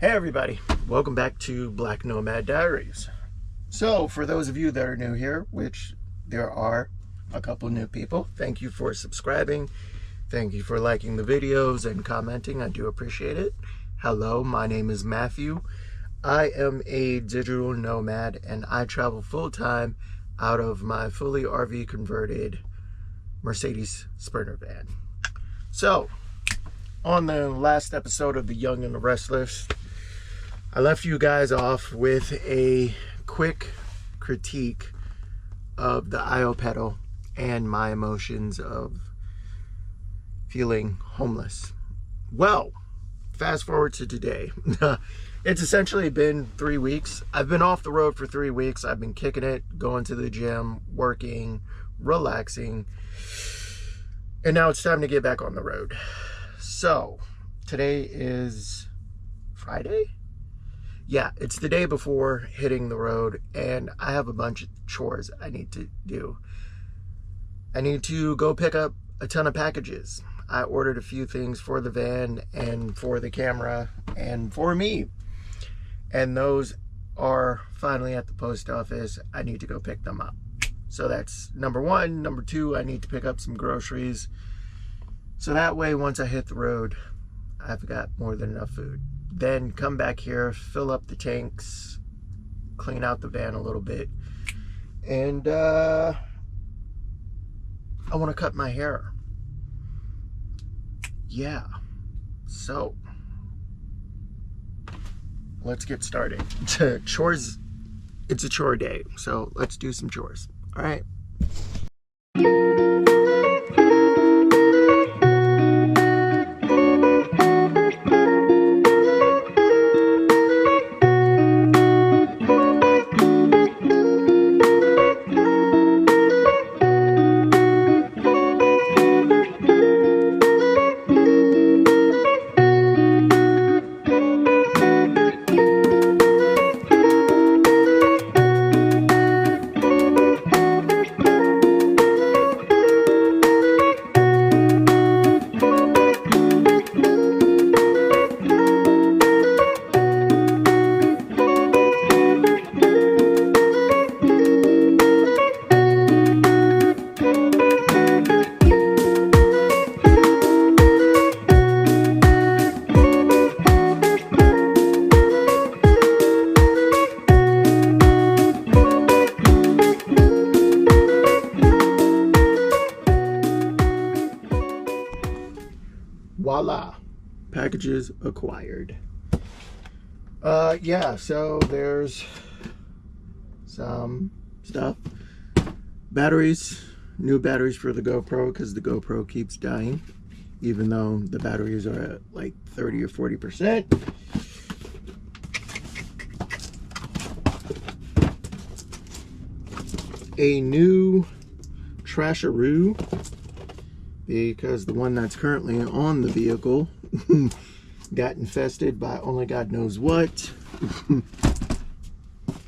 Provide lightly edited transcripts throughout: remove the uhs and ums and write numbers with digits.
Hey everybody, welcome back to Black Nomad Diaries. So for those of you that are new here, which there are a couple new people, thank you for subscribing. Thank you for liking the videos and commenting. I do appreciate it. Hello, my name is Matthew. I am a digital nomad and I travel full-time out of my fully RV converted Mercedes Sprinter van. So on the last episode of The Young and the Restless, I left you guys off with a quick critique of the IO pedal and my emotions of feeling homeless. Well, fast forward to today. It's essentially been 3 weeks. I've been off the road for 3 weeks. I've been kicking it, going to the gym, working, relaxing, and now it's time to get back on the road. So today is Friday? Yeah, it's the day before hitting the road, and I have a bunch of chores I need to do. I need to go pick up a ton of packages. I ordered a few things for the van and for the camera and for me. And those are finally at the post office. I need to go pick them up. So that's number one. Number two, I need to pick up some groceries. So that way, once I hit the road, I've got more than enough food. Then come back here, fill up the tanks, clean out the van a little bit, and I want to cut my hair. Yeah, so let's get started. Chores, it's a chore day, so let's do some chores. All right. Voila, packages acquired. Yeah, so there's some stuff. Batteries, new batteries for the GoPro, because the GoPro keeps dying, even though the batteries are at like 30 or 40%. A new Trasharoo, because the one that's currently on the vehicle got infested by only God knows what.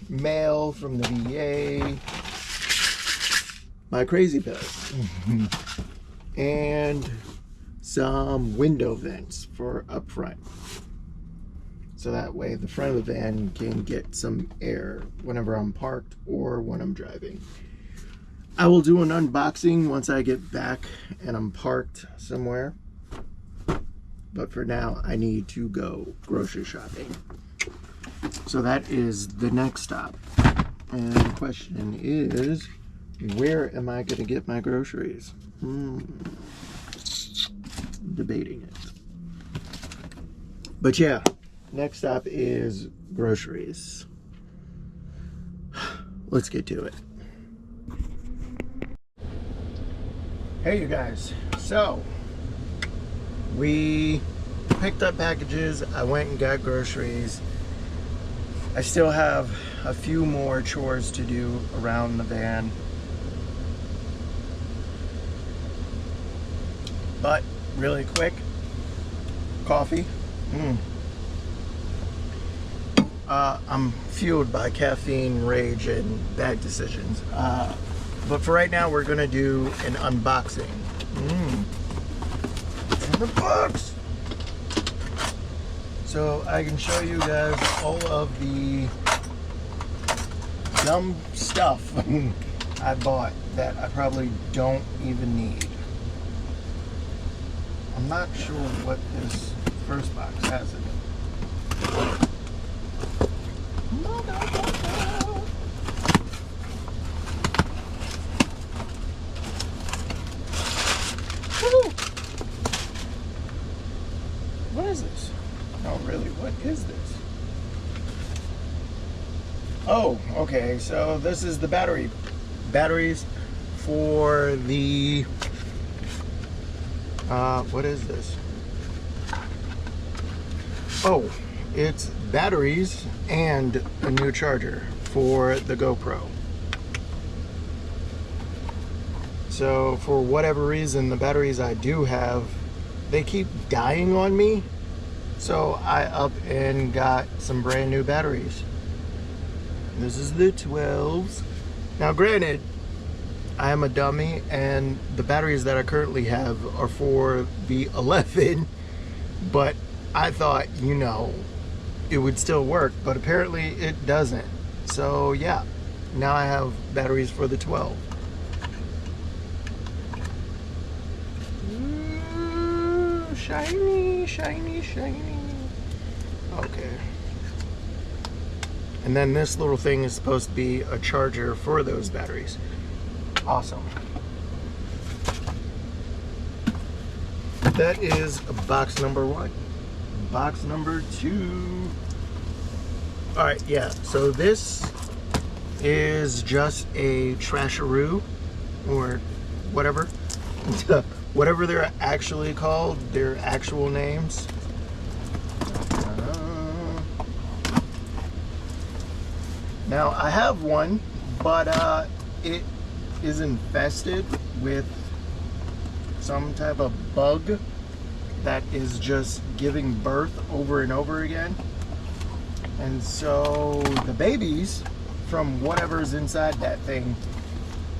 Mail from the VA, my crazy bill, and some window vents for up front, so that way the front of the van can get some air whenever I'm parked or when I'm driving. I will do an unboxing once I get back and I'm parked somewhere. But for now, I need to go grocery shopping. So that is the next stop. And the question is, where am I going to get my groceries? Debating it. But yeah, next stop is groceries. Let's get to it. Hey you guys, so we picked up packages, I went and got groceries. I still have a few more chores to do around the van, but really quick, coffee. I'm fueled by caffeine, rage, and bad decisions. But for right now, we're gonna do an unboxing. In the box! so I can show you guys all of the dumb stuff I bought that I probably don't even need. I'm not sure what this first box has in it. What is this? No, really, what is this? Oh, okay, so this is the batteries for the what is this? Oh, it's batteries and a new charger for the GoPro. So for whatever reason, the batteries I do have, they keep dying on me. So I up and got some brand new batteries. This is the 12s. Now granted, I am a dummy and the batteries that I currently have are for the 11, but I thought, you know, it would still work, but apparently it doesn't. So yeah, now I have batteries for the 12. Ooh, shiny, shiny, shiny. Okay. And then this little thing is supposed to be a charger for those batteries. Awesome. That is box number 1. Box number 2. Alright, yeah, so this is just a Trasharoo or whatever. Whatever they're actually called, their actual names. Now I have one, but it is infested with some type of bug that is just giving birth over and over again. And so the babies from whatever's inside that thing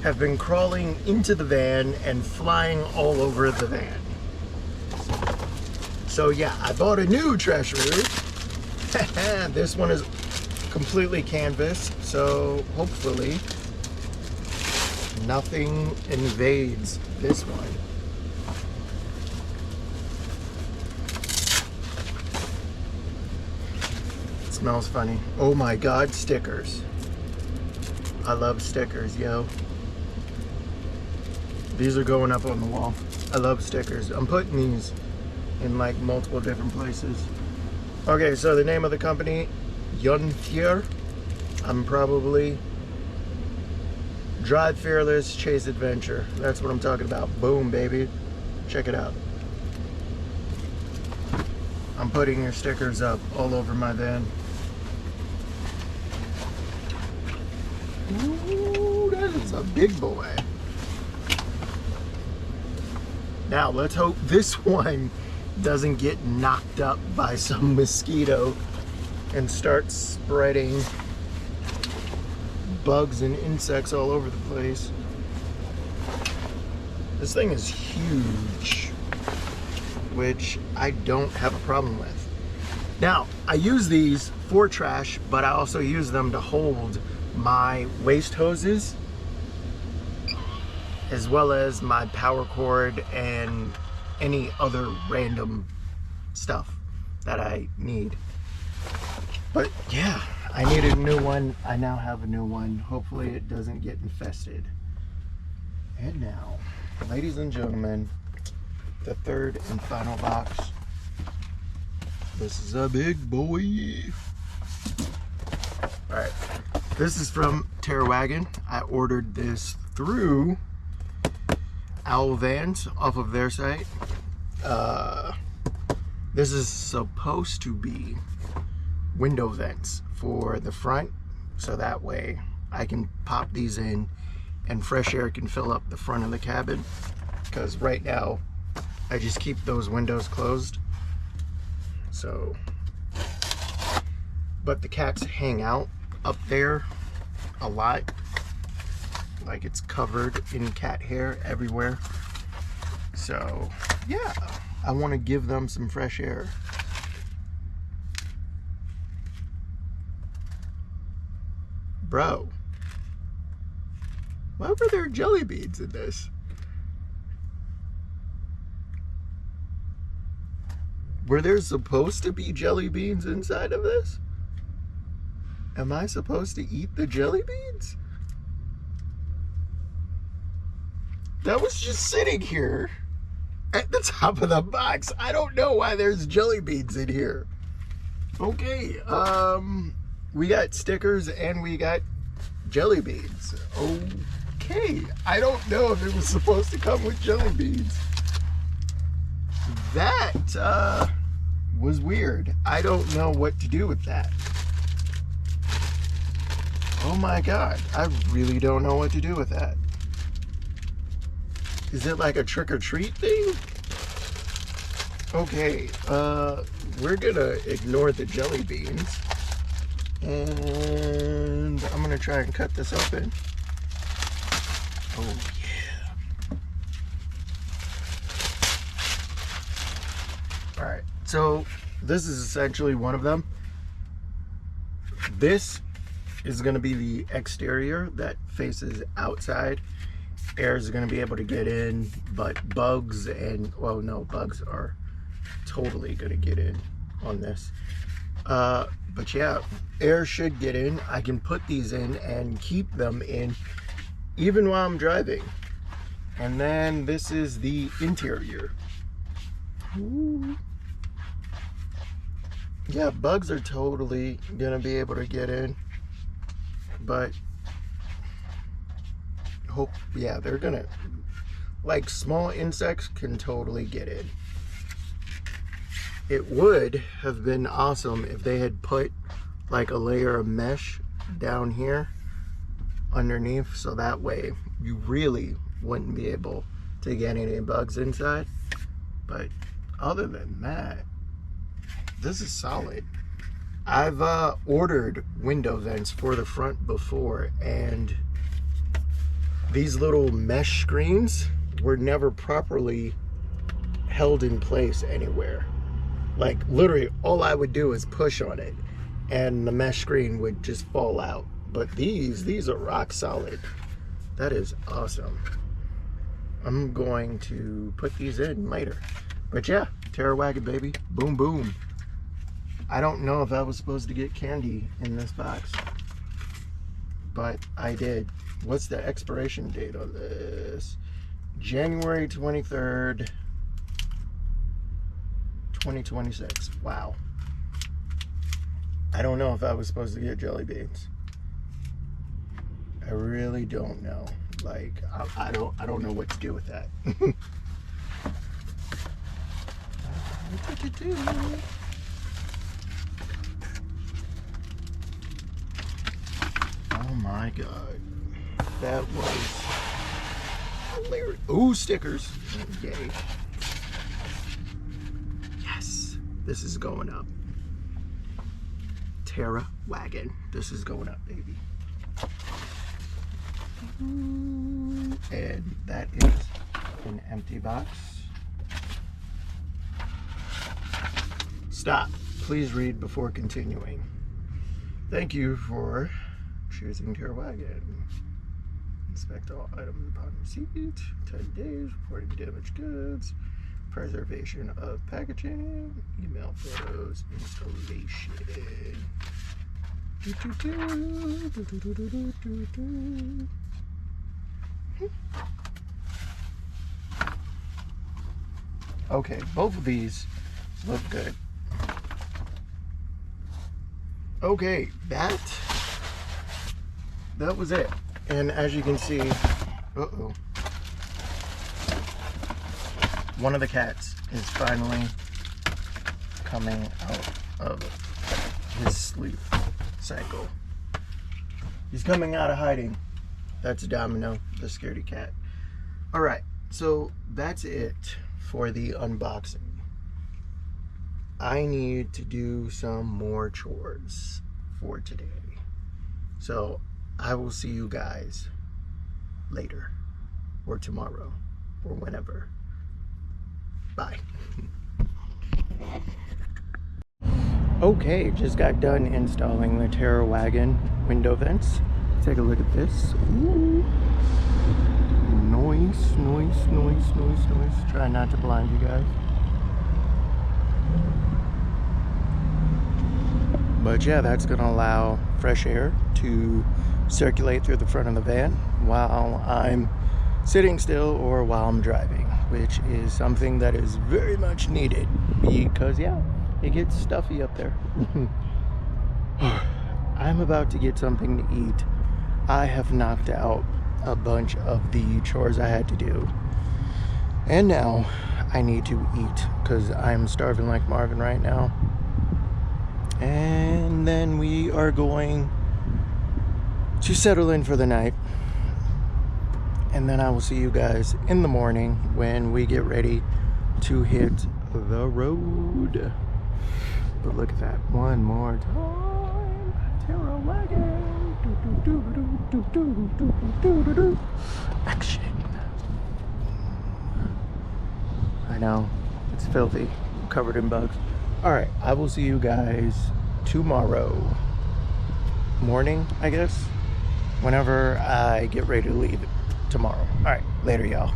have been crawling into the van and flying all over the van. So yeah, I bought a new Trasharoo. This one is completely canvas, so hopefully nothing invades this one. It smells funny. Oh my god, stickers. I love stickers, yo. These are going up on the wall. I love stickers. I'm putting these in like multiple different places. Okay, so the name of the company, Unbox. I'm probably Drive Fearless, Chase Adventure. That's what I'm talking about. Boom, baby. Check it out. I'm putting your stickers up all over my van. Ooh, that is a big boy. Now, let's hope this one doesn't get knocked up by some mosquito and start spreading bugs and insects all over the place. This thing is huge, which I don't have a problem with. Now, I use these for trash, but I also use them to hold my waste hoses, as well as my power cord and any other random stuff that I need. But yeah, I needed a new one. I now have a new one. Hopefully it doesn't get infested. And now, ladies and gentlemen, the third and final box. This is a big boy. All right, this is from Tera Wagen. I ordered this through Owl Vans off of their site. This is supposed to be window vents for the front, so that way I can pop these in and fresh air can fill up the front of the cabin, because right now I just keep those windows closed. So, but the cats hang out up there a lot, like it's covered in cat hair everywhere. So yeah, I want to give them some fresh air. Bro. Why were there jelly beans in this? Were there supposed to be jelly beans inside of this? Am I supposed to eat the jelly beans? That was just sitting here at the top of the box. I don't know why there's jelly beans in here. Okay, we got stickers and we got jelly beans. Okay, I don't know if it was supposed to come with jelly beans. That was weird. I don't know what to do with that. Oh my God, I really don't know what to do with that. Is it like a trick-or-treat thing? Okay, we're gonna ignore the jelly beans. And I'm gonna try and cut this open. Oh yeah. Alright, so this is essentially one of them. This is gonna be the exterior that faces outside. Air is going to be able to get in, but bugs and, well, no, bugs are totally going to get in on this. But yeah, air should get in. I can put these in and keep them in even while I'm driving. And then this is the interior. Ooh. Yeah, bugs are totally going to be able to get in, but yeah, they're gonna, like, small insects can totally get in. It would have been awesome if they had put like a layer of mesh down here underneath, so that way you really wouldn't be able to get any bugs inside. But other than that, this is solid. I've ordered window vents for the front before, and these little mesh screens were never properly held in place anywhere. Like, literally, all I would do is push on it and the mesh screen would just fall out. But these are rock solid. That is awesome. I'm going to put these in later. But yeah, Tera Wagen, baby. Boom, boom. I don't know if I was supposed to get candy in this box, but I did. What's the expiration date on this? January 23rd, 2026. Wow. I don't know if I was supposed to get jelly beans. I really don't know. Like, I don't know what to do with that. Oh my God. That was hilarious. Ooh, stickers. Yay. Yes. This is going up. Tera Wagen. This is going up, baby. And that is an empty box. Stop. Please read before continuing. Thank you for choosing Tera Wagen. Inspect all items upon receipt. 10 days. Reporting damaged goods. Preservation of packaging. Email photos. Installation. Okay, both of these look good. Okay, that was it. And as you can see, one of the cats is finally coming out of his sleep cycle. He's coming out of hiding. That's Domino, the scaredy cat. All right, so that's it for the unboxing. I need to do some more chores for today. So I will see you guys later, or tomorrow, or whenever. Bye. Okay, just got done installing the Tera Wagen window vents. take a look at this. Ooh. Noise. Try not to blind you guys. But yeah, that's going to allow fresh air to circulate through the front of the van while I'm sitting still or while I'm driving, which is something that is very much needed because, yeah, it gets stuffy up there. I'm about to get something to eat. I have knocked out a bunch of the chores I had to do, and now I need to eat because I'm starving like Marvin right now. And then we are going to settle in for the night, and then I will see you guys in the morning when we get ready to hit the road. But look at that one more time. Tera Wagen. Action. I know, it's filthy, covered in bugs. Alright, I will see you guys tomorrow morning, I guess, whenever I get ready to leave tomorrow. Alright, later y'all.